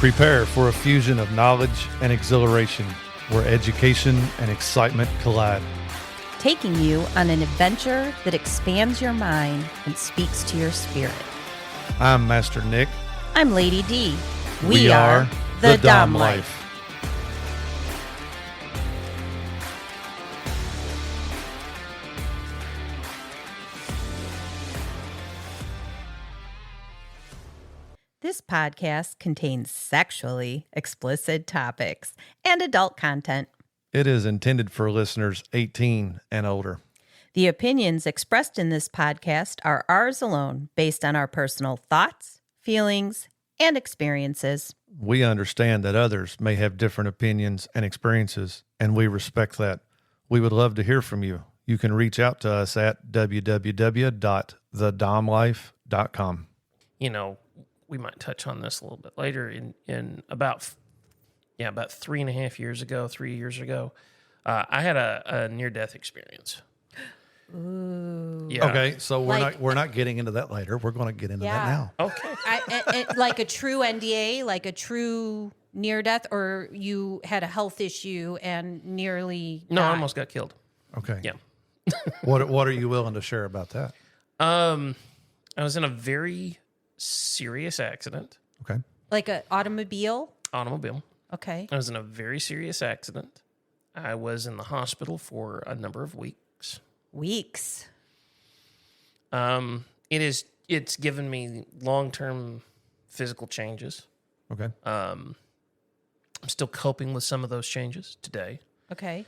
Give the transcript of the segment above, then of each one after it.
Prepare for a fusion of knowledge and exhilaration where education and excitement collide. Taking you on an adventure that expands your mind and speaks to your spirit. I'm Master Nick. I'm Lady D. We are the Dom Life. This podcast contains sexually explicit topics and adult content. It is intended for listeners 18 and older. The opinions expressed in this podcast are ours alone, based on our personal thoughts, feelings, and experiences. We understand that others may have different opinions and experiences, and we respect that. We would love to hear from you. You can reach out to us at www.thedomlife.com. You know, we might touch on this a little bit later. In about 3.5 years ago, 3 years ago, I had a near-death experience. Ooh. Yeah. Okay, so we're not getting into that later. We're going to get into that now. Okay. Like a true NDA, like a true near death, or you had a health issue and nearly No, died? I almost got killed. Okay. Yeah. What are you willing to share about that? I was in a very serious accident. Okay. Like an automobile? Automobile. Okay. I was in a very serious accident. I was in the hospital for a number of weeks. It's given me long-term physical changes. Okay. I'm still coping with some of those changes today. Okay.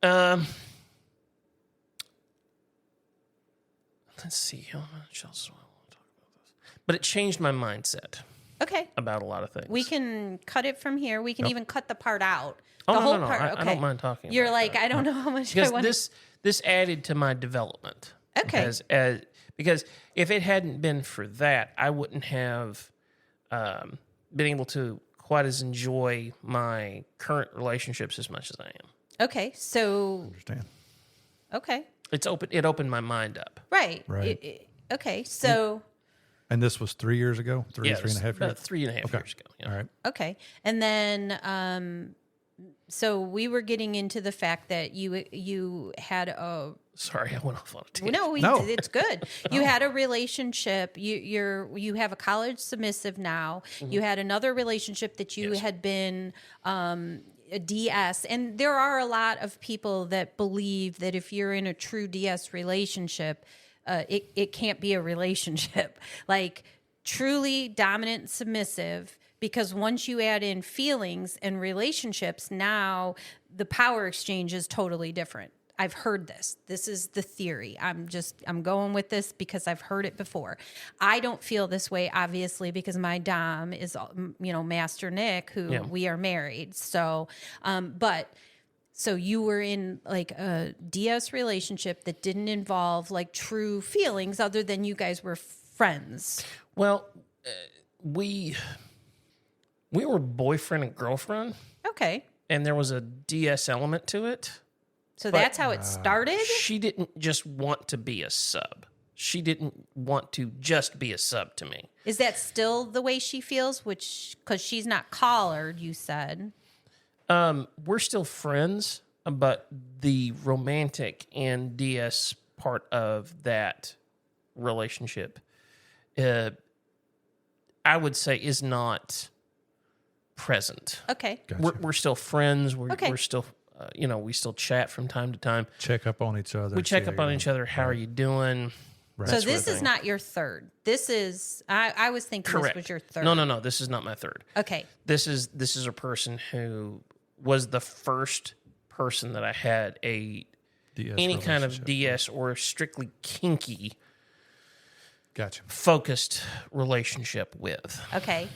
Let's see how much else do I want to talk about this. But it changed my mindset Okay. about a lot of things. We can cut it from here. We can even cut the part out. Oh, The no, whole no. part. I don't mind talking You're about like, that. I don't know how much Because I want this added to my development. Okay. Because if it hadn't been for that, I wouldn't have been able to quite as enjoy my current relationships as much as I am. Okay. So, Understand. okay. It opened my mind up. Right. Right. Okay. So, And this was 3 years ago? Three Yeah, and a half about years? 3.5 Okay. years ago. Yeah. All right. okay. And then, so we were getting into the fact that you had a Sorry, I went off on a tangent. no, it's good. You had a relationship. You have a college submissive now. Mm-hmm. You had another relationship that you Yes. had been a DS, and there are a lot of people that believe that if you're in a true DS relationship, it can't be a relationship. Like truly dominant and submissive. Because once you add in feelings and relationships, now the power exchange is totally different. I've heard this. This is the theory. I'm going with this because I've heard it before. I don't feel this way, obviously, because my Dom is, Master Nick, who we are married. So, so you were in like a DS relationship that didn't involve like true feelings other than you guys were friends. Well, we were boyfriend and girlfriend, Okay. and there was a DS element to it. So that's how it started? She didn't just want to be a sub. She didn't want to just be a sub to me. Is that still the way she feels? Because she's not collared, you said. We're still friends, but the romantic and DS part of that relationship, I would say, is not present. Okay. Gotcha. We're still friends. Okay. We're still, we still chat from time to time. Check up on each other. We check see up how on you're each doing. other. How are you doing? Right. So That sort this of is thing. not your third. This is, I was thinking Correct. this was your third. No. This is not my third. Okay. This is a person who was the first person that I had any kind of relationship. DS or strictly kinky Gotcha. focused relationship with. Okay.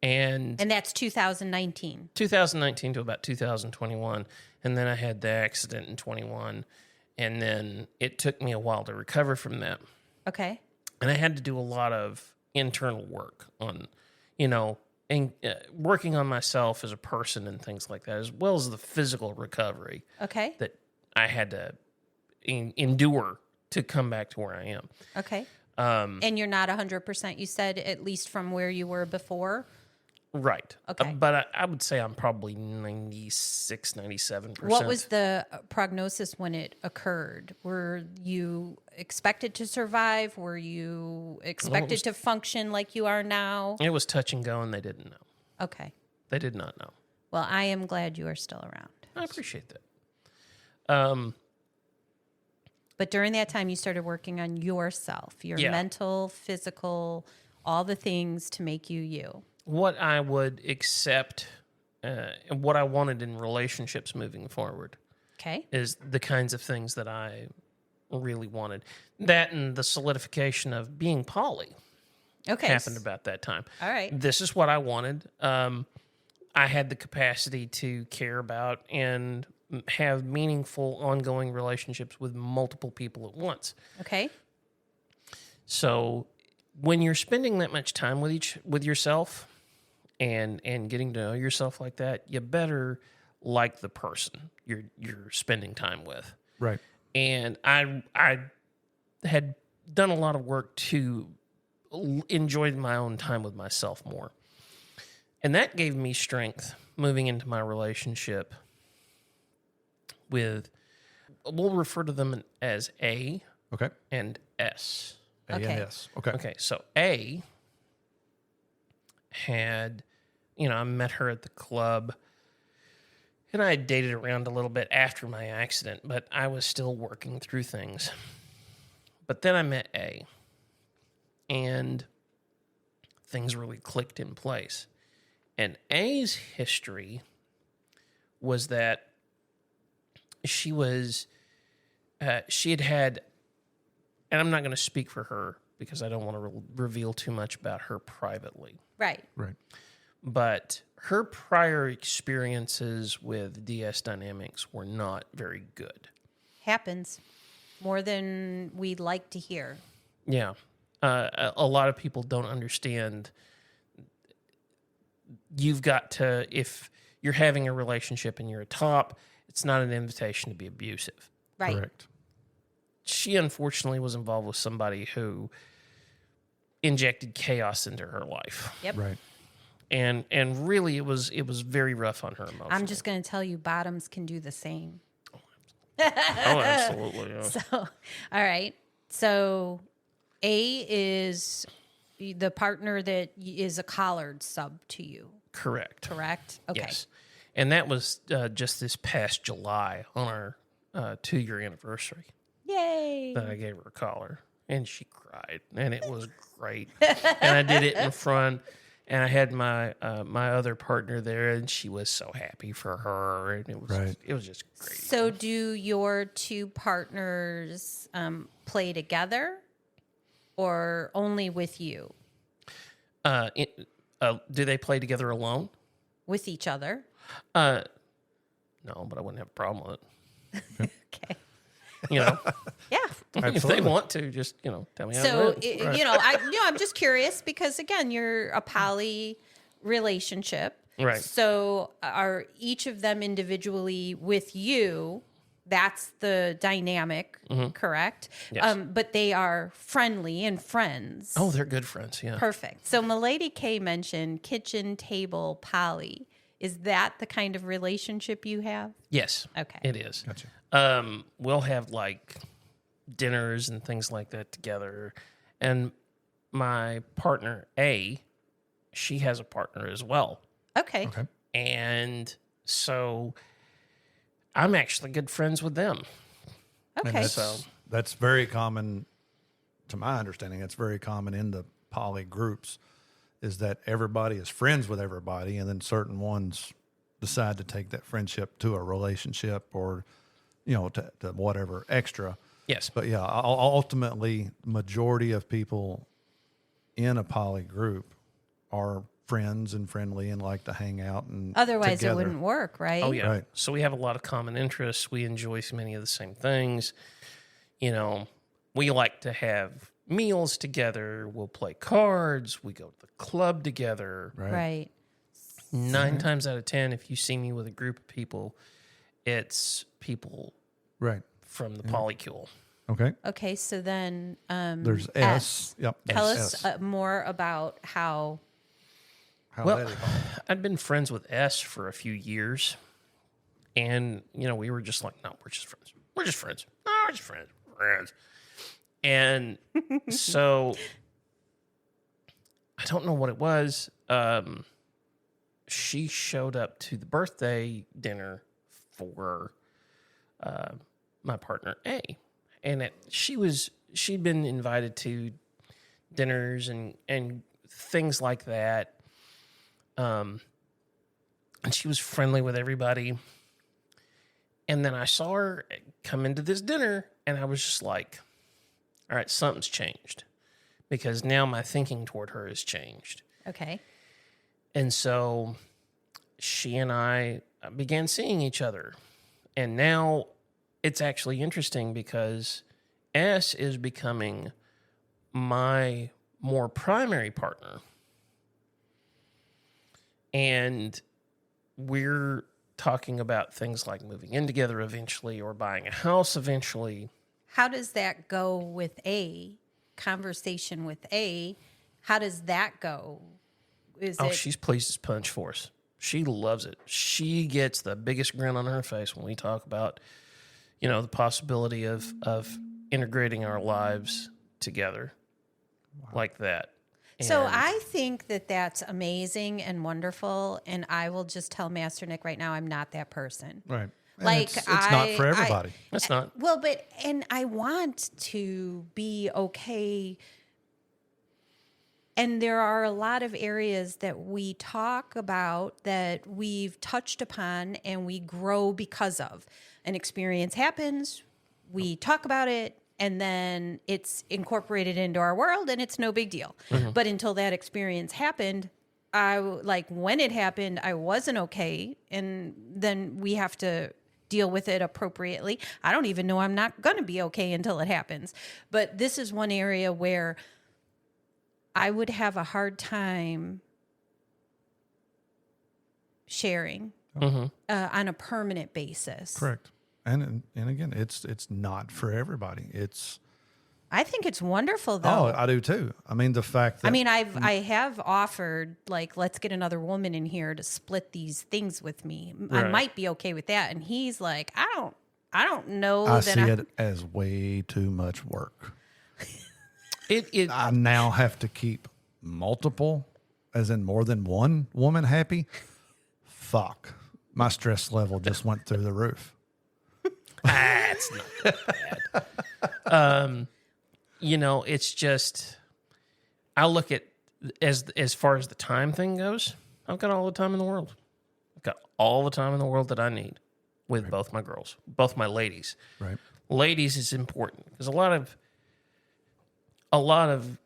And And that's 2019. 2019 to about 2021. And then I had the accident in 21. And then it took me a while to recover from that. Okay. And I had to do a lot of internal work on, and working on myself as a person and things like that, as well as the physical recovery Okay. that I had to endure to come back to where I am. Okay. And you're not 100%, you said, at least from where you were before? Right. Okay. But I would say I'm probably 96, 97%. What was the prognosis when it occurred? Were you expected to survive? Were you expected to function like you are now? It was touch and go, and they didn't know. Okay. They did not know. Well, I am glad you are still around. I appreciate that. But during that time, you started working on yourself, your Yeah. mental, physical, all the things to make you you. What I would accept and what I wanted in relationships moving forward Okay. is the kinds of things that I really wanted. That and the solidification of being poly Okay. happened about that time. All right. This is what I wanted. I had the capacity to care about and have meaningful, ongoing relationships with multiple people at once. Okay. So when you're spending that much time with yourself and getting to know yourself like that, you better like the person you're spending time with. Right. And I had done a lot of work to enjoy my own time with myself more. And that gave me strength moving into my relationship with, we'll refer to them as A Okay. and S. A and Okay. S. Okay. Okay, so A had, I met her at the club, and I had dated around a little bit after my accident, but I was still working through things. But then I met A, and things really clicked in place. And A's history was that she had, and I'm not going to speak for her because I don't want to reveal too much about her privately, Right. Right. but her prior experiences with DS dynamics were not very good. Happens more than we'd like to hear. Yeah. A lot of people don't understand. You've got to, if you're having a relationship and you're a top, it's not an invitation to be abusive. Right. Correct. She unfortunately was involved with somebody who injected chaos into her life. Yep. Right. And really it was very rough on her emotionally. I'm just going to tell you, bottoms can do the same. Oh, absolutely. Yeah. So, all right. So, A is the partner that is a collared sub to you, Correct. correct? Okay. Yes. And that was just this past July on our 2-year anniversary Yay. that I gave her a collar. And she cried. And it was great. And I did it in front. And I had my my other partner there, and she was so happy for her. And it was just great. So, do your two partners play together or only with you? Do they play together alone? With each other? No, but I wouldn't have a problem with it. Okay. Yeah. If they Absolutely. want to, just tell me how So, it is. I'm just curious because again, you're a poly relationship. Right. So, are each of them individually with you? That's the dynamic, correct? Yes. But they are friendly and friends. Oh, they're good friends. Yeah. Perfect. So, Milady K mentioned kitchen table poly. Is that the kind of relationship you have? Yes. Okay. It is. Gotcha. We'll have like dinners and things like that together. And my partner, A, she has a partner as well. Okay. Okay. And so I'm actually good friends with them. And Okay. that's very common, to my understanding. That's very common in the poly groups, is that everybody is friends with everybody, and then certain ones decide to take that friendship to a relationship or, to whatever extra. Yes. But yeah, ultimately, majority of people in a poly group are friends and friendly and like to hang out and Otherwise, together. it wouldn't work, right? Oh, yeah. Right. So we have a lot of common interests. We enjoy many of the same things. We like to have meals together. We'll play cards. We go to the club together. Right. 9 times out of 10, if you see me with a group of people, it's people Right. from the polycule. Okay. Okay. So then, There's S. Yep. Tell S. us more about how How Well, that evolved. I'd been friends with S for a few years, and we were just like, no, we're just friends. We're just friends. No, we're just friends. Friends. And so I don't know what it was. She showed up to the birthday dinner for my partner A, and she'd been invited to dinners and things like that. And she was friendly with everybody. And then I saw her come into this dinner, and I was just like, all right, something's changed, because now my thinking toward her has changed. Okay. And so she and I began seeing each other. And now it's actually interesting because S is becoming my more primary partner. And we're talking about things like moving in together eventually or buying a house eventually. How does that go with A? Conversation with A. How does that go? She's pleased as punch for us. She loves it. She gets the biggest grin on her face when we talk about, the possibility of integrating our lives together like that. So And I think that that's amazing and wonderful. And I will just tell Master Nick right now, I'm not that person. Right. And Like, it's not for everybody. That's not. Well, and I want to be okay. And there are a lot of areas that we talk about that we've touched upon and we grow because of. An experience happens, we talk about it, and then it's incorporated into our world and it's no big deal. Mm-hmm. But until that experience happened, when it happened, I wasn't okay. And then we have to deal with it appropriately. I don't even know I'm not going to be okay until it happens. But this is one area where I would have a hard time sharing on a permanent basis. Correct. And again, it's not for everybody. I think it's wonderful, though. I do too. I mean, the fact that I have offered, like, let's get another woman in here to split these things with me. I Right. might be okay with that. And he's like, I don't know. I that see it as way too much work. It I now have to keep multiple, as in more than one woman happy. Fuck. My stress level just went through the roof. That's not bad. It's just, I look at as far as the time thing goes, I've got all the time in the world. I've got all the time in the world that I need with both my girls, both my ladies. Right. Ladies is important because a lot of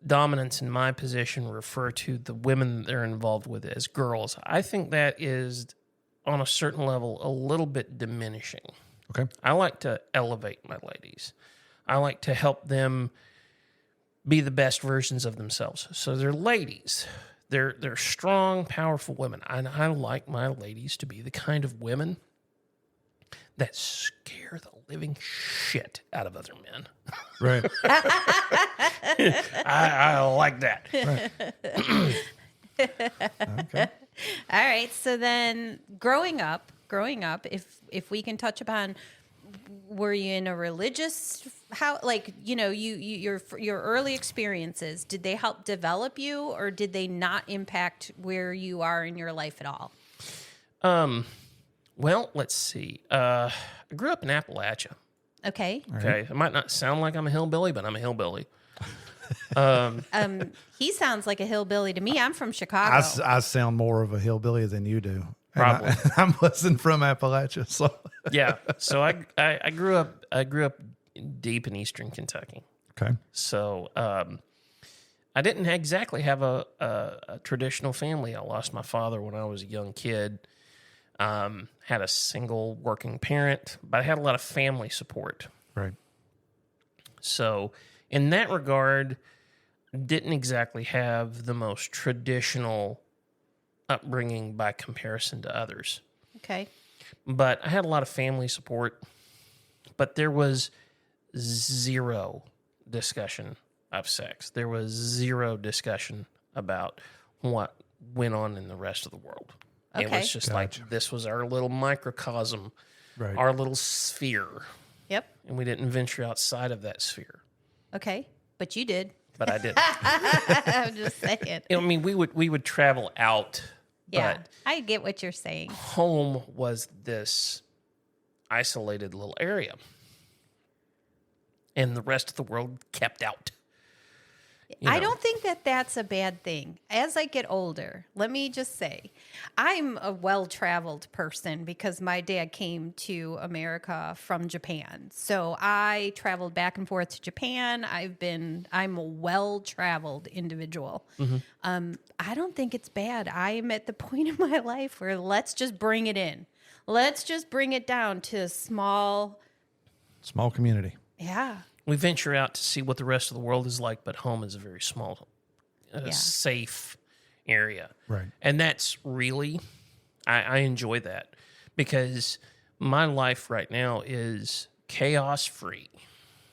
dominance in my position refer to the women that they're involved with as girls. I think that is, on a certain level, a little bit diminishing. Okay. I like to elevate my ladies. I like to help them be the best versions of themselves. So they're ladies. They're strong, powerful women. And I like my ladies to be the kind of women that scare the living shit out of other men. Right. I like that. Right. Okay. All right. So then growing up, if we can touch upon, were you in a religious how, like, your early experiences, did they help develop you or did they not impact where you are in your life at all? Well, let's see. I grew up in Appalachia. Okay. Okay. It might not sound like I'm a hillbilly, but I'm a hillbilly. He sounds like a hillbilly to me. I'm from Chicago. I sound more of a hillbilly than you do. Probably. I wasn't from Appalachia, so Yeah. So I grew up deep in eastern Kentucky. okay. So I didn't exactly have a traditional family. I lost my father when I was a young kid. Had a single working parent, but I had a lot of family support. Right. So in that regard, didn't exactly have the most traditional upbringing by comparison to others. Okay. But I had a lot of family support, but there was zero discussion of sex. There was zero discussion about what went on in the rest of the world. It Okay. was just Gotcha. like, this was our little microcosm, Right. our little sphere. Yep. And we didn't venture outside of that sphere. Okay. But you did. But I did. I'm just saying. I mean, we would travel out, Yeah. but I get what you're saying. home was this isolated little area. And the rest of the world kept out. You I know. don't think that that's a bad thing. As I get older, let me just say, I'm a well-traveled person because my dad came to America from Japan. So I traveled back and forth to Japan. I'm a well-traveled individual. I don't think it's bad. I'm at the point in my life where let's just bring it in. Let's just bring it down to a small, community. yeah. We venture out to see what the rest of the world is like, but home is a very small, Yeah. safe area. Right. And that's really, I enjoy that because my life right now is chaos free.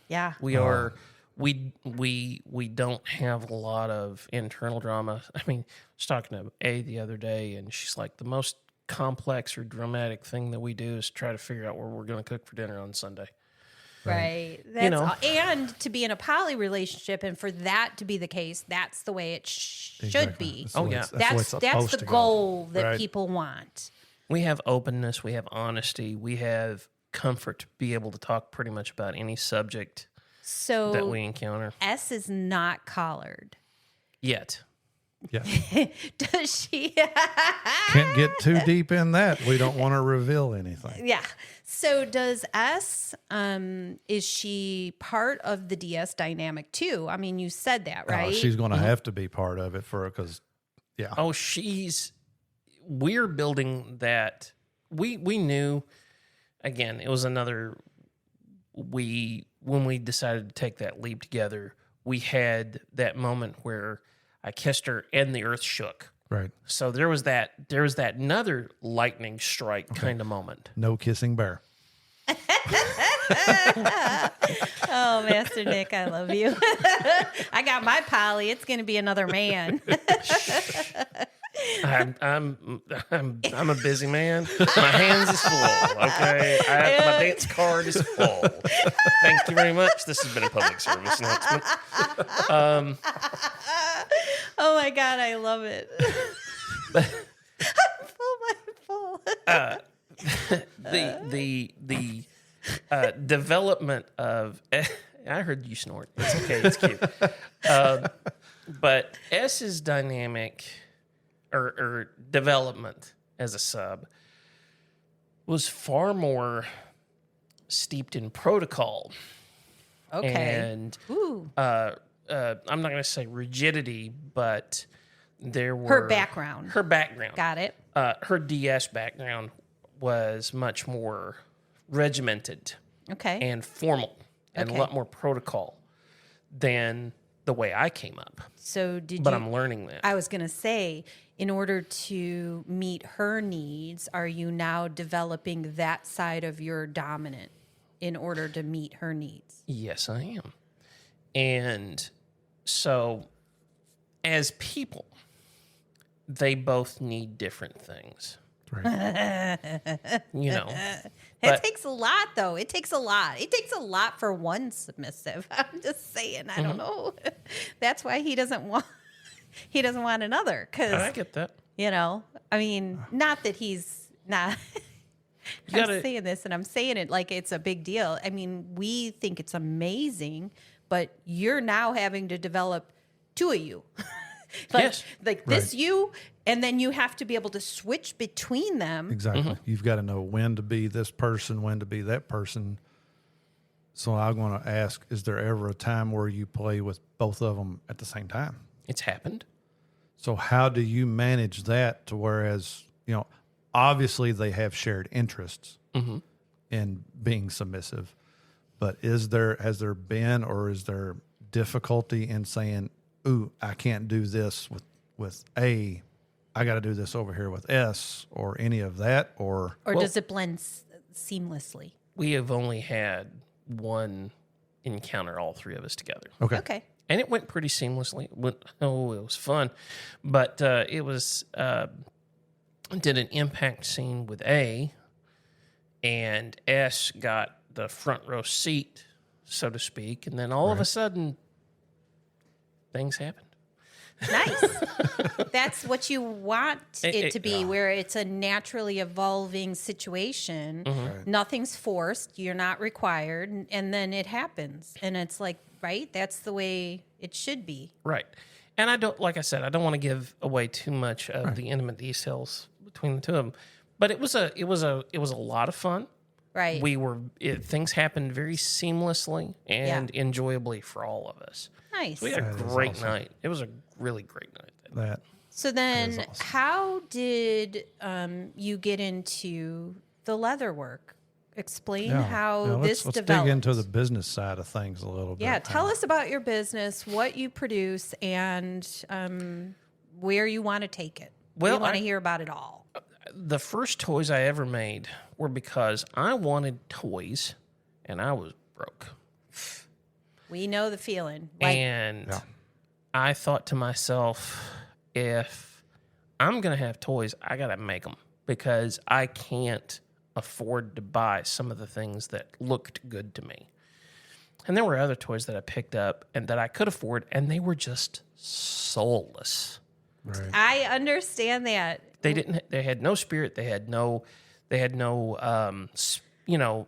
Yeah. We are, we don't have a lot of internal drama. I mean, I was talking to A the other day, and she's like, the most complex or dramatic thing that we do is try to figure out where we're going to cook for dinner on Sunday. Right. That's know. and to be in a poly relationship and for that to be the case, that's the way it should Exactly. be. That's Oh, the way yeah. it's- that's the way it's That's supposed the to go. goal that Right. people want. We have openness, we have honesty, we have comfort to be able to talk pretty much about any subject that So we encounter. S is not collared. Yet. Yeah. Does she? Can't get too deep in that. We don't want to reveal anything. Yeah. So does S, is she part of the DS dynamic too? I mean, you said that, right? She's going to have to be part of it because, yeah. Oh, we're building that. We knew, again, it was another, when we decided to take that leap together, we had that moment where I kissed her and the earth shook. Right. So there was that another lightning strike kind of moment. No kissing bear. Oh, Master Nick, I love you. I got my poly. It's going to be another man. I'm a busy man. My hands is full. Okay, my dance card is full. Thank you very much. This has been a public service announcement. Oh my God, I love it. I'm full. The development of I heard you snort. It's okay. It's cute. But S's dynamic or development as a sub was far more steeped in protocol. Okay. And Ooh. I'm not going to say rigidity, but there were Her background. Her background. Got it. Her DS background was much more regimented Okay. and formal and Okay. a lot more protocol than the way I came up. So did But you? I'm learning that. I was going to say, in order to meet her needs, are you now developing that side of your dominant in order to meet her needs? Yes, I am. And so, as people, they both need different things. Right. You know, It But- takes a lot, though. It takes a lot. It takes a lot for one submissive. I'm just saying. I don't know. That's why he doesn't want. He doesn't want another I because get that. you know. I mean, not that he's not. You I'm gotta- saying this, and I'm saying it like it's a big deal. I mean, we think it's amazing, but you're now having to develop two of you. Yes. Like this you, and then you have to be able to switch between them. Exactly. You've got to know when to be this person, when to be that person. So I'm going to ask, is there ever a time where you play with both of them at the same time? It's happened. So how do you manage that to whereas, obviously they have shared interests in being submissive, but has there been or is there difficulty in saying, ooh, I can't do this with A, I got to do this over here with S or any of that or Or Well- does it blend seamlessly? We have only had one encounter, all three of us together. okay. Okay. and it went pretty seamlessly. It was fun, but it was did an impact scene with A, and S got the front row seat, so to speak, and then all of a sudden, things happened. Nice. That's what you want it to be, where it's a naturally evolving situation. Right. Nothing's forced. You're not required. And then it happens. And it's like, right? That's the way it should be. Right. And I don't, like I said, I don't want to give away too much of the intimate details between the two of them. But it was a lot of fun. Right. Things happened very seamlessly and enjoyably for all of us. Nice. We had a great night. It was a really great night. So then how did you get into the leather work? Explain how this let's developed. dig into the business side of things a little bit. Yeah, tell us about your business, what you produce, and where you want to take it. Well, we want to hear about it all. The first toys I ever made were because I wanted toys and I was broke. We know the feeling. And I thought to myself, if I'm going to have toys, I got to make them because I can't afford to buy some of the things that looked good to me. And there were other toys that I picked up and that I could afford, and they were just soulless. Right. I understand that. They had no spirit. They had no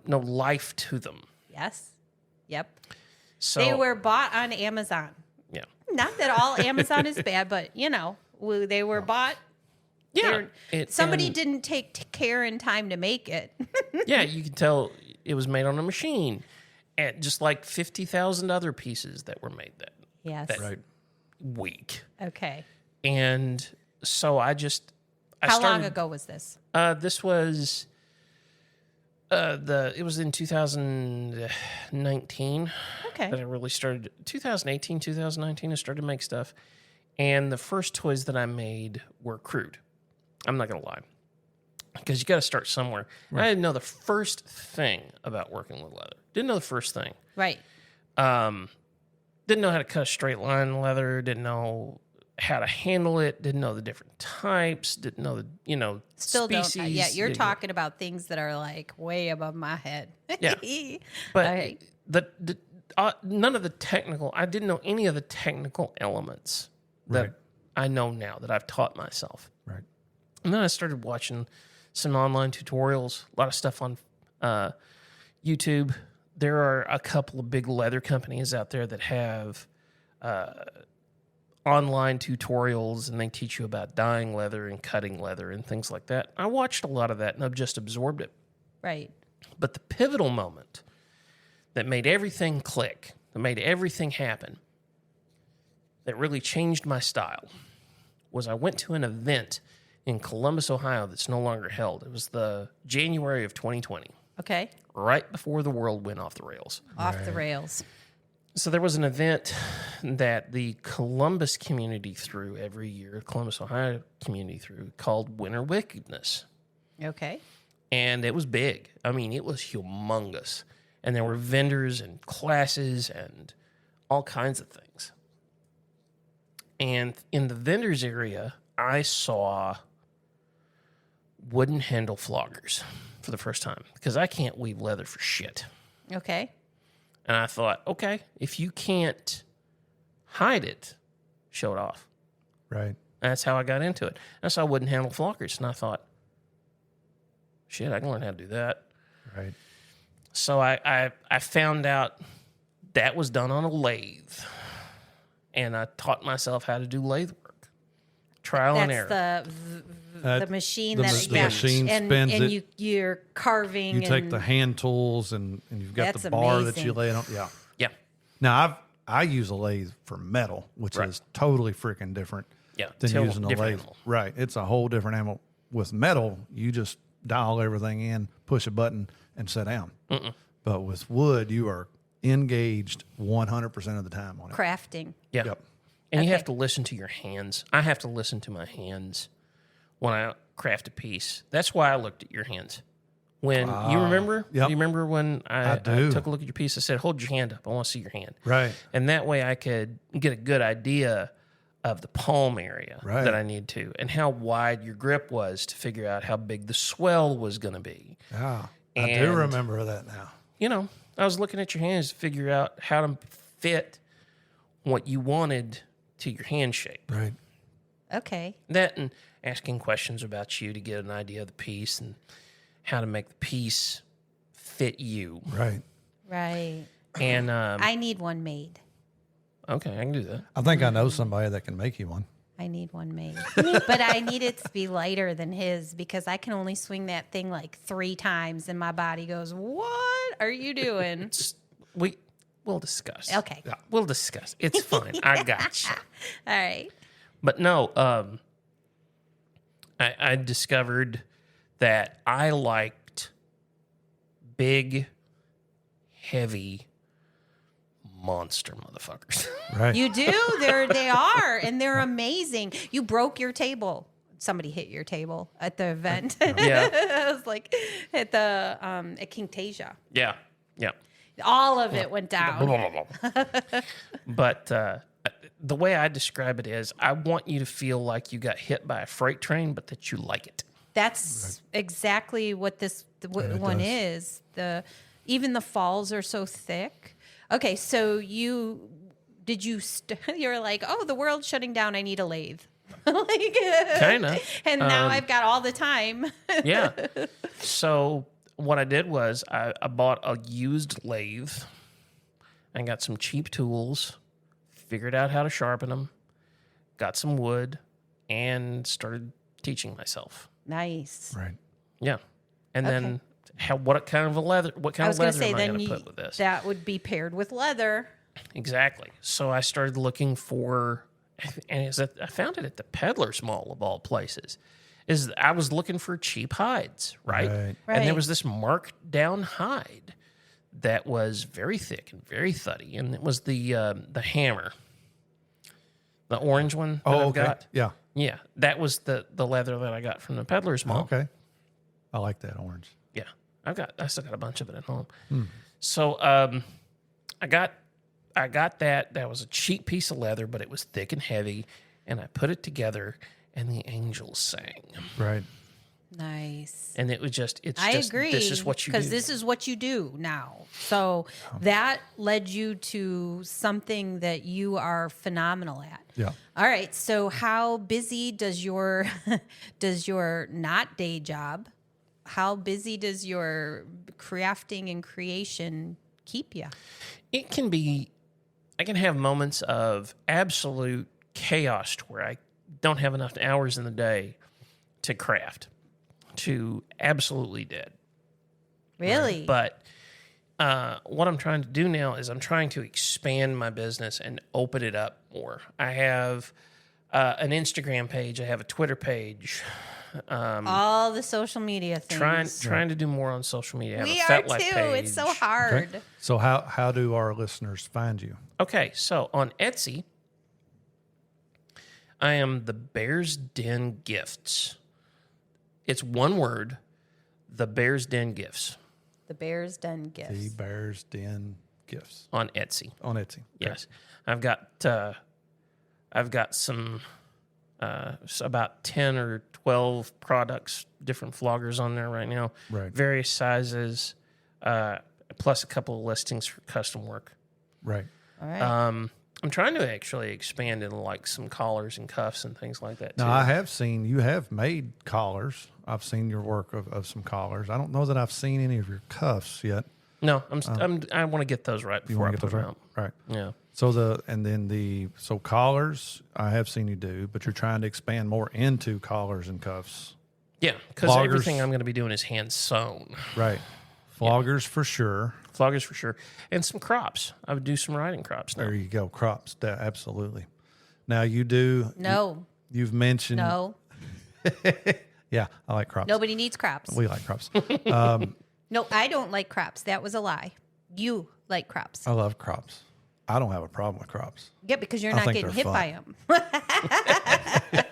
life to them. Yes. Yep. So They were bought on Amazon. yeah. Not that all Amazon is bad, but they were bought. Yeah. Somebody didn't take care and time to make it. Yeah, you can tell it was made on a machine, and just like 50,000 other pieces that were made Yes. that week. Okay. And so How long ago was this? This was it was in 2019 Okay. that I really started. 2018, 2019, I started to make stuff, and the first toys that I made were crude. I'm not gonna lie, because you got to start somewhere. Right. I didn't know the first thing about working with leather. Didn't know the first thing. Right. Didn't know how to cut a straight line leather. Didn't know how to handle it. Didn't know the different types. Didn't know the Still species. don't. Yeah, you're talking about things that are like way above my head. Yeah. But Right. none of the technical. I didn't know any of the technical elements that I know now that I've taught myself. Right. And then I started watching some online tutorials, a lot of stuff on YouTube. There are a couple of big leather companies out there that have online tutorials, and they teach you about dyeing leather and cutting leather and things like that. I watched a lot of that, and I've just absorbed it. Right. But the pivotal moment that made everything click, that made everything happen, that really changed my style, was I went to an event in Columbus, Ohio that's no longer held. It was the January of 2020, Okay. right before the world went off the rails. Off the rails. So there was an event that the Columbus community threw every year, Columbus, Ohio community threw, called Winter Wickedness. Okay. And it was big. I mean, it was humongous. And there were vendors and classes and all kinds of things. And in the vendors area, I saw wooden handle floggers for the first time because I can't weave leather for shit. Okay. And I thought, okay, if you can't hide it, show it off. Right. And that's how I got into it. I saw wooden handle floggers, and I thought, shit, I can learn how to do that. Right. So I found out that was done on a lathe, and I taught myself how to do lathe work, trial and error. That's the machine the that machine and, spins and it. you're carving. You take the hand tools and you've got That's the bar that amazing. you lay it on. Yeah. Yeah, Now I use a lathe for metal, which Right. is totally freaking different yeah. than Totally using a different lathe. animal. Right. It's a whole different animal. With metal, you just dial everything in, push a button, and sit down. But with wood, you are engaged 100% of the time on it. crafting. Yeah. Yep. And you Okay. have to listen to your hands. I have to listen to my hands when I craft a piece. That's why I looked at your hands When you remember, yep. you remember when I do. took a look at your piece, I said, hold your hand up. I want to see your hand. Right. And that way I could get a good idea of the palm area Right. that I need to and how wide your grip was to figure out how big the swell was going to be. Yeah. I do And- remember that now. You know, I was looking at your hands to figure out how to fit what you wanted to your hand shape. Right. Okay. That and asking questions about you to get an idea of the piece and how to make the piece fit you. Right. Right. And I need one made. okay, I can do that. I think I know somebody that can make you one. I need one made. But I need it to be lighter than his because I can only swing that thing like 3 times and my body goes, "What are you doing?" We'll discuss. Okay. Yeah. We'll discuss. It's fine. I got you. All right. But no, I discovered that I liked big, heavy monster motherfuckers. Right. You do. They are, and they're amazing. You broke your table. Somebody hit your table at the event. Yeah. I was like at the at Kingtasia. Yeah. All of it went down. But the way I describe it is I want you to feel like you got hit by a freight train, but that you like it. That's exactly what this one does. is. Even the falls are so thick. Okay, so you're like, oh, the world's shutting down. I need a lathe. Like, Kind of. and now I've got all the time. Yeah. So what I did was I bought a used lathe. I got some cheap tools, figured out how to sharpen them, got some wood, and started teaching myself. Nice. Right. Yeah. And then what kind of leather am I going to put with this? That would be paired with leather. Exactly. So I started looking for, and I found it at the Peddler's Mall of all places. I was looking for cheap hides, right? Right. Right. And there was this marked down hide that was very thick and very thuddy, and it was the hammer, the orange one that I've got. Yeah. Yeah, that was the leather that I got from the Peddler's Mall. Okay. I like that orange. Yeah, I still got a bunch of it at home. So I got that. That was a cheap piece of leather, but it was thick and heavy, and I put it together, and the angels sang. Right. Nice. And it was just, I agree. This is what you do. Because this is what you do now. So that led you to something that you are phenomenal at. Yeah. All right. So how busy does your not day job? How busy does your crafting and creation keep you? It can be, I can have moments of absolute chaos to where I don't have enough hours in the day to craft, to absolutely dead. Really? But what I'm trying to do now is I'm trying to expand my business and open it up more. I have an Instagram page. I have a Twitter page. All the social media things. Trying to do more on social media. I have We a are Fat Life too. page. It's so hard. Okay. So how do our listeners find you? Okay, so on Etsy, I am the Bear's Den Gifts. It's one word, the Bear's Den Gifts The Bear's Den Gifts. The Bear's Den Gifts on Etsy. on Etsy. Yes, I've got some about 10 or 12 products, different floggers on there right now. Right. Various sizes, plus a couple of listings for custom work. Right. All right. I'm trying to actually expand into like some collars and cuffs and things like that too. Now, I have seen you have made collars. I've seen your work of some collars. I don't know that I've seen any of your cuffs yet. No, I want to get those right You before I want to put get those them right? out. Right. Yeah. So collars, I have seen you do, but you're trying to expand more into collars and cuffs. Yeah, because Floggers. everything I'm going to be doing is hand sewn. Right. Floggers for sure. Floggers for sure. And some crops. I would do some riding crops now. There you go. Crops. Absolutely. Now you do. No. You've mentioned. No. Yeah, I like crops. Nobody needs crops. We like crops. No, I don't like crops. That was a lie. You like crops. I love crops. I don't have a problem with crops. Yeah, because you're I not think getting they're hit fun. by them.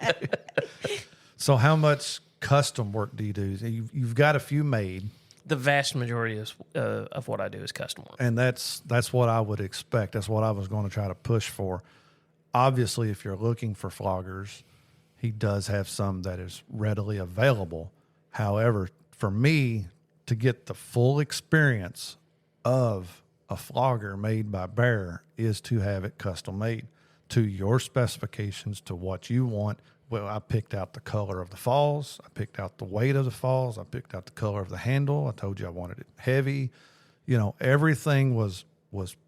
So how much custom work do you do? You've got a few made. The vast majority of what I do is custom work. And that's what I would expect. That's what I was going to try to push for. Obviously, if you're looking for floggers, he does have some that is readily available. However, for me to get the full experience of a flogger made by Bear is to have it custom made to your specifications, to what you want. Well, I picked out the color of the falls. I picked out the weight of the falls. I picked out the color of the handle. I told you I wanted it heavy. You know, everything was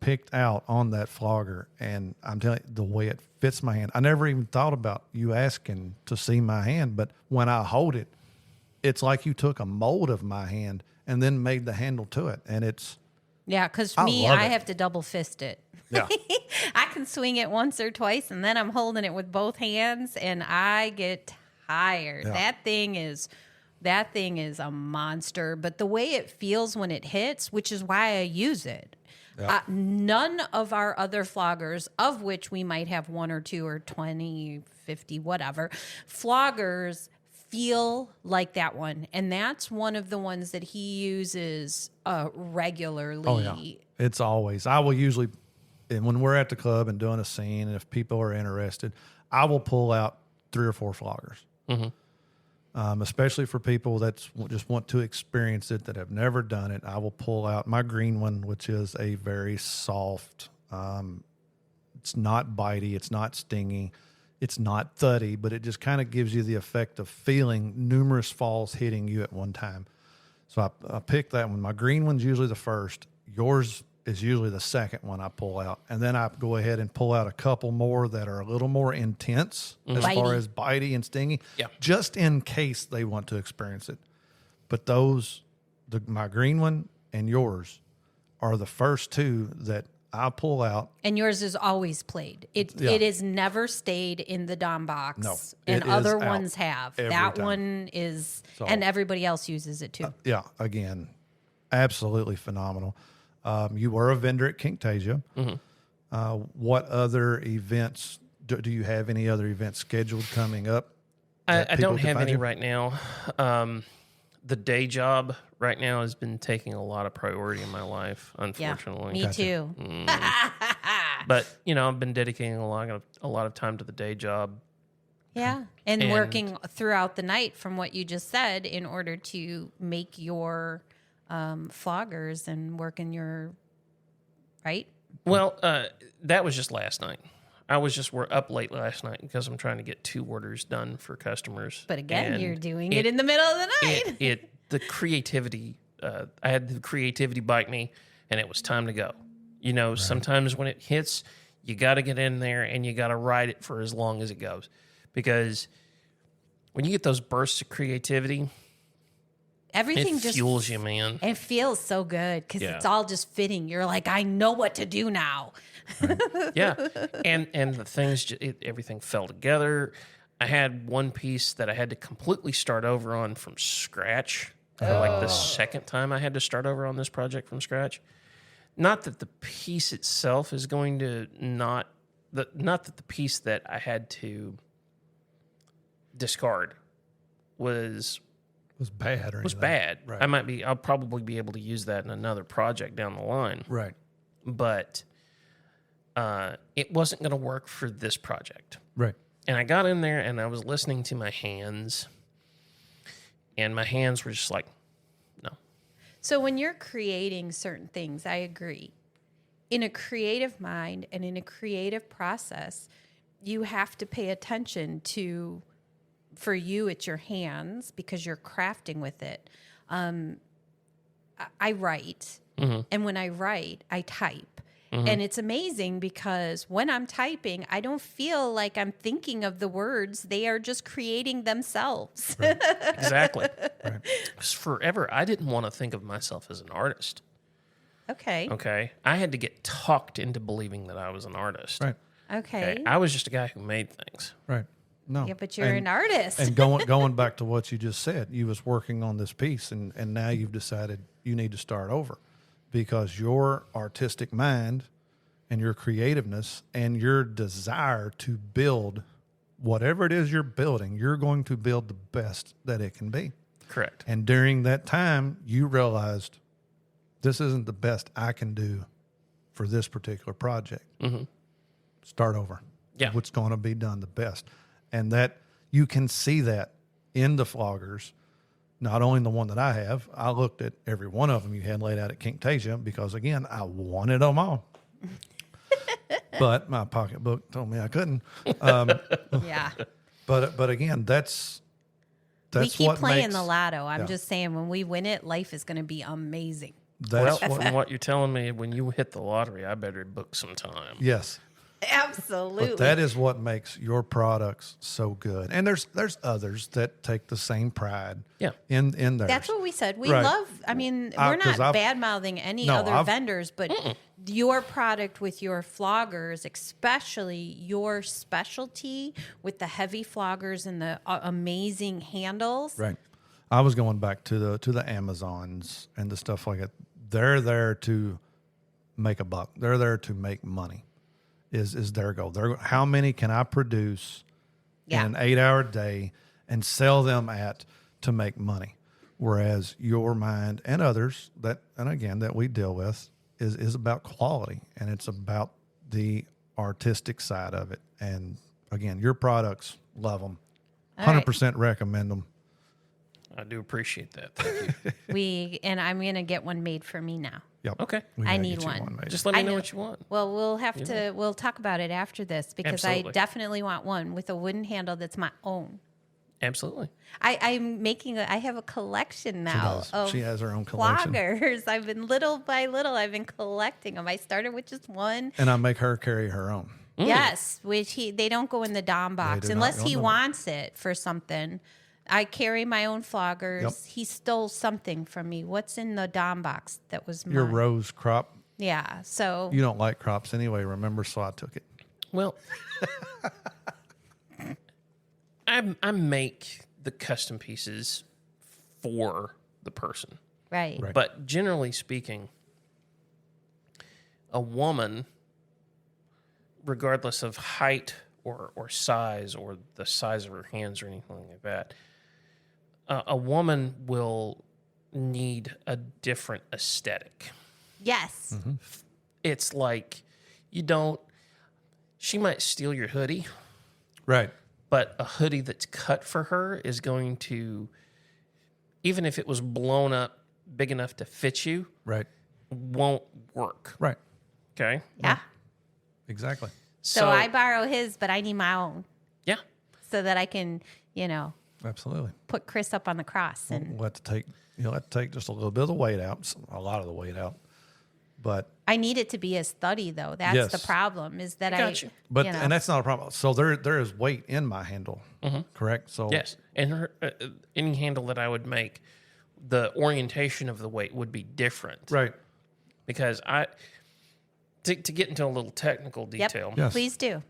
picked out on that flogger. And I'm telling you, the way it fits my hand. I never even thought about you asking to see my hand. But when I hold it, it's like you took a mold of my hand and then made the handle to it. And it's... Yeah, because I me, love I it. have to double fist it. Yeah. I can swing it once or twice, and then I'm holding it with both hands, and I get tired. Yeah. That thing is a monster. But the way it feels when it hits, which is why I use it. Yeah. None of our other floggers, of which we might have 1 or 2 or 20, 50, whatever, floggers feel like that one. And that's one of the ones that he uses regularly. Oh, yeah. It's always, I will usually, and when we're at the club and doing a scene, and if people are interested, I will pull out 3 or 4 floggers. Especially for people that just want to experience it, that have never done it. I will pull out my green one, which is a very soft, it's not bitey, it's not stingy, it's not thuddy, but it just kind of gives you the effect of feeling numerous falls hitting you at one time. So I pick that one. My green one's usually the first. Yours is usually the second one I pull out. And then I go ahead and pull out a couple more that are a little more intense as far as bitey and stingy, just in case they want to experience it. But those, my green one and yours, are the first 2 that I pull out. And yours is always played. It is never stayed in the Dom box. No, and it other is out ones have. every That time. one is, So- and everybody else uses it too. Yeah, again, absolutely phenomenal. You were a vendor at Kinktasia. What other events, do you have any other events scheduled coming up? I don't have any you? right now. The day job right now has been taking a lot of priority in my life, unfortunately. Me too. But I've been dedicating a lot of time to the day job. Yeah. And working throughout the night, from what you just said, in order to make your floggers and work in your, right? Well, that was just last night. I was just up late last night because I'm trying to get 2 orders done for customers. But again, And you're doing it in the middle of the night. The creativity, I had the creativity bite me, and it was time to go. Sometimes when it hits, you got to get in there and you got to ride it for as long as it goes. Because when you get those bursts of creativity, Everything it just fuels you, man. It feels so good because Yeah. it's all just fitting. You're like, I know what to do now. Yeah, and the things, everything fell together. I had one piece that I had to completely start over on from scratch. Like the second time I had to start over on this project from scratch. Not that the piece itself is going to not that the piece that I had to discard was bad or anything. bad. Right. I'll probably be able to use that in another project down the line. Right. But it wasn't going to work for this project. Right. And I got in there and I was listening to my hands, and my hands were just like, no. So when you're creating certain things, I agree. In a creative mind and in a creative process, you have to pay attention to, for you, it's your hands because you're crafting with it. I write, and when I write, I type. And it's amazing because when I'm typing, I don't feel like I'm thinking of the words. They are just creating themselves. Right. Exactly. Right. 'Cause forever, I didn't want to think of myself as an artist. Okay. Okay. I had to get talked into believing that I was an artist. Right. Okay. I was just a guy who made things. Right. No. Yeah, but you're an artist. And going back to what you just said, you was working on this piece, and now you've decided you need to start over because your artistic mind and your creativeness and your desire to build whatever it is you're building, you're going to build the best that it can be. Correct. And during that time, you realized this isn't the best I can do for this particular project. Start over. Yeah. What's going to be done the best. And that you can see that in the floggers, not only the one that I have. I looked at every one of them you had laid out at Kinktasia because, again, I wanted them all. But my pocketbook told me I couldn't. Yeah. But again, that's We keep what playing makes, the lotto. I'm yeah. just saying, when we win it, life is going to be amazing. That's Well, what, from what you're telling me, when you hit the lottery, I better book some time. yes. Absolutely. But that is what makes your products so good. And there's others that take the same pride Yeah. in theirs. That's what we said. We Right. love, I mean, we're not 'cause I've- bad mouthing any No, other I've- vendors, but your product with your floggers, especially your specialty with the heavy floggers and the amazing handles. Right. I was going back to the Amazons and the stuff like that. They're there to make a buck. They're there to make money. Is their goal. How many can I produce Yeah. in an 8-hour day and sell them to make money? Whereas your mind and others that we deal with is about quality, and it's about the artistic side of it. And again, your products, love them. All right. 100% recommend them. I do appreciate that. Thank you. And I'm going to get one made for me now. Yep. Okay. We I gotta need get you one. made. Just let me I know know. what you want. Well, we'll talk about it after this because Absolutely. I definitely want one with a wooden handle that's my own. Absolutely. I have a collection now does. of She has her own collection. floggers. I've been little by little, I've been collecting them. I started with just one. And I make her carry her own. Yes, which they don't go in the Dom box do not unless go he in the- wants it for something. I carry my own floggers. Yep. He stole something from me. What's in the Dom box that was mine? Your rose crop. Yeah. So You don't like crops anyway, remember? So I took it. Well, I make the custom pieces for the person. right. Right. But generally speaking, a woman, regardless of height or size or the size of her hands or anything like that, a woman will need a different aesthetic. Yes. Mm-hmm. It's like she might steal your hoodie, Right. but a hoodie that's cut for her is going to, even if it was blown up big enough to fit you, Right. won't work. Right. Okay. Yeah. Exactly. So I borrow his, but I need my own yeah. so that I can, Absolutely. put Chris up on the cross. And You'll have to take just a little bit of the weight out, a lot of the weight out. But I need it to be as studdy, though. That's Yes. the problem. Is that Got you. and that's not a problem. So there is weight in my handle, correct? So Yes. And any handle that I would make, the orientation of the weight would be different. right. Because to get into a little technical Yep. detail. Yes. Please do.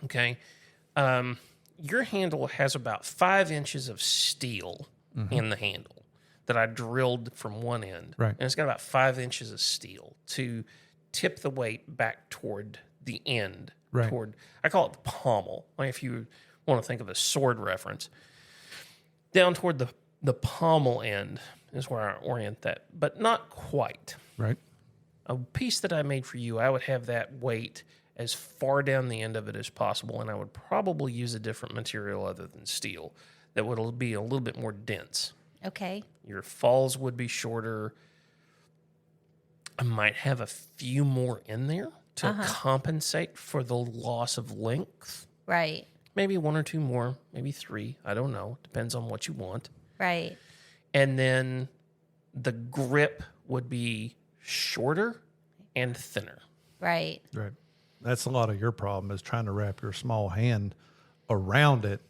Okay. Your handle has about 5 inches of steel in the handle that I drilled from one end. Right. And it's got about 5 inches of steel to tip the weight back toward the end. Right. I call it the pommel. Like if you want to think of a sword reference. Down toward the pommel end is where I orient that, but not quite. Right. A piece that I made for you, I would have that weight as far down the end of it as possible, and I would probably use a different material other than steel that would be a little bit more dense. Okay. Your falls would be shorter. I might have a few more in there to compensate for the loss of length. Right. Maybe 1 or 2 more, maybe 3. I don't know. Depends on what you want. Right. And then the grip would be shorter and thinner. Right. Right. That's a lot of your problem is trying to wrap your small hand around it.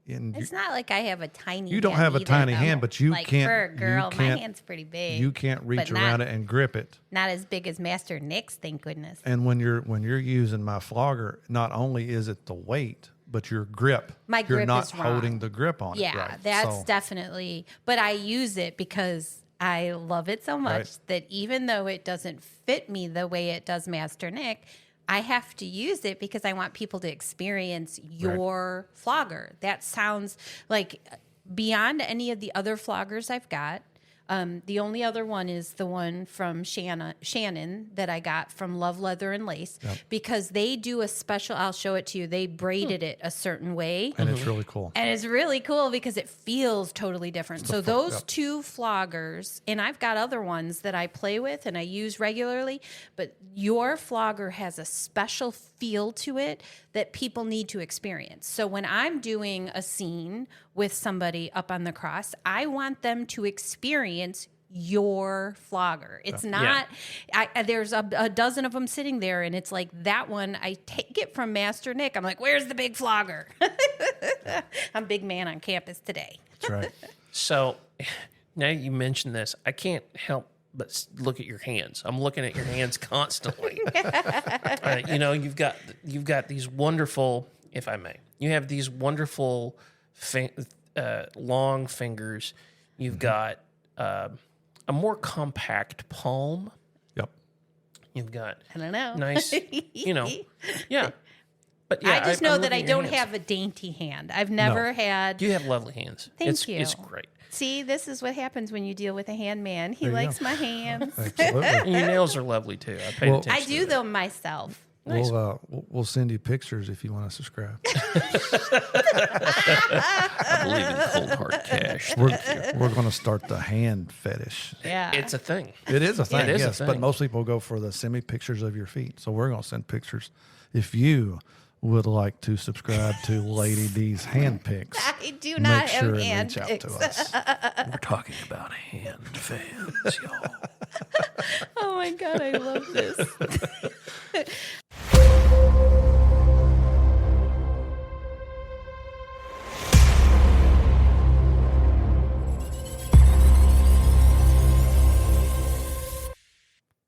And It's not like I have a tiny. you don't hand have a either, tiny though. hand, but you like can't. For a girl, you my can't, hand's pretty big. You can't reach but not- around it and grip it. Not as big as Master Nick's, thank goodness. And when you're using my flogger, not only is it the weight, but your grip. My you're grip not is wrong. holding the grip on Yeah, it. Right. that's So- definitely. But I use it because I love it so much Right. that even though it doesn't fit me the way it does Master Nick, I have to use it because I want people to experience your flogger. That sounds like beyond any of the other floggers I've got, the only other one is the one from Shannon that I got from Love Leather and Lace, because they do a special, I'll show it to you. They braided it a certain way. And it's really cool. And it's really cool because it feels totally different. So those two floggers, and I've got other ones that I play with and I use regularly, but your flogger has a special feel to it that people need to experience. So when I'm doing a scene with somebody up on the cross, I want them to experience your flogger. It's not, there's a dozen of them sitting there, and it's like that one, I take it from Master Nick. I'm like, where's the big flogger? I'm big man on campus today. That's right. So now you mention this, I can't help but look at your hands. I'm looking at your hands constantly. You've got these wonderful, if I may, you have these wonderful long fingers. You've got a more compact palm. Yep. You've got I don't know. Nice, yeah. But yeah, I just know I'm that I looking at your don't hands. have a dainty hand. I've never had. You have lovely hands. Thank you. It's great. See, this is what happens when you deal with a handman. He likes my hands. Absolutely. And your nails are lovely too. I paid attention. I do them myself. Nice. We'll send you pictures if you want to subscribe. I believe in cold hard cash. We're going to start the hand fetish. Yeah. It's a thing. It is a thing, It is a yes. thing. But most people go for the semi pictures of your feet. So we're going to send pictures. If you would like to subscribe to Lady D's hand pics, I do make not sure have and hand reach out pics. to us. We're talking about hand fans, y'all. Oh my God, I love this.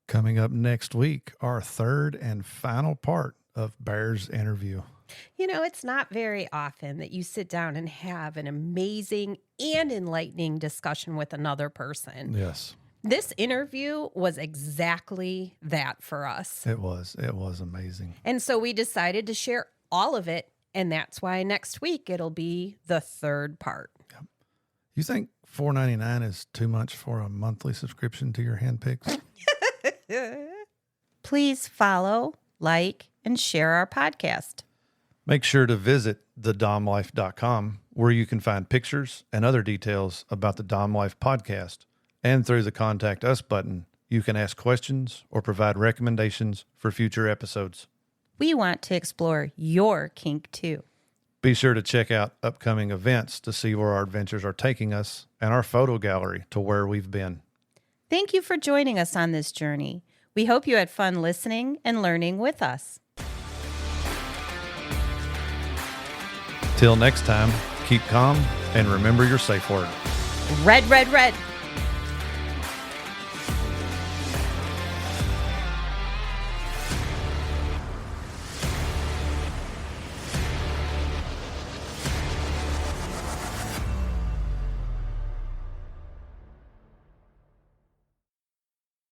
Coming up next week, our third and final part of Bear's interview. You know, it's not very often that you sit down and have an amazing and enlightening discussion with another person. Yes, This interview was exactly that for us. it was. It was amazing. And so we decided to share all of it. And that's why next week it'll be the third part. You think $4.99 is too much for a monthly subscription to your hand pics? Please follow, like, and share our podcast. Make sure to visit thedomlife.com, where you can find pictures and other details about the Dom Life podcast. And through the Contact Us button, you can ask questions or provide recommendations for future episodes. We want to explore your kink too. Be sure to check out upcoming events to see where our adventures are taking us and our photo gallery to where we've been. Thank you for joining us on this journey. We hope you had fun listening and learning with us. Till next time, keep calm and remember your safe word. Red, red, red.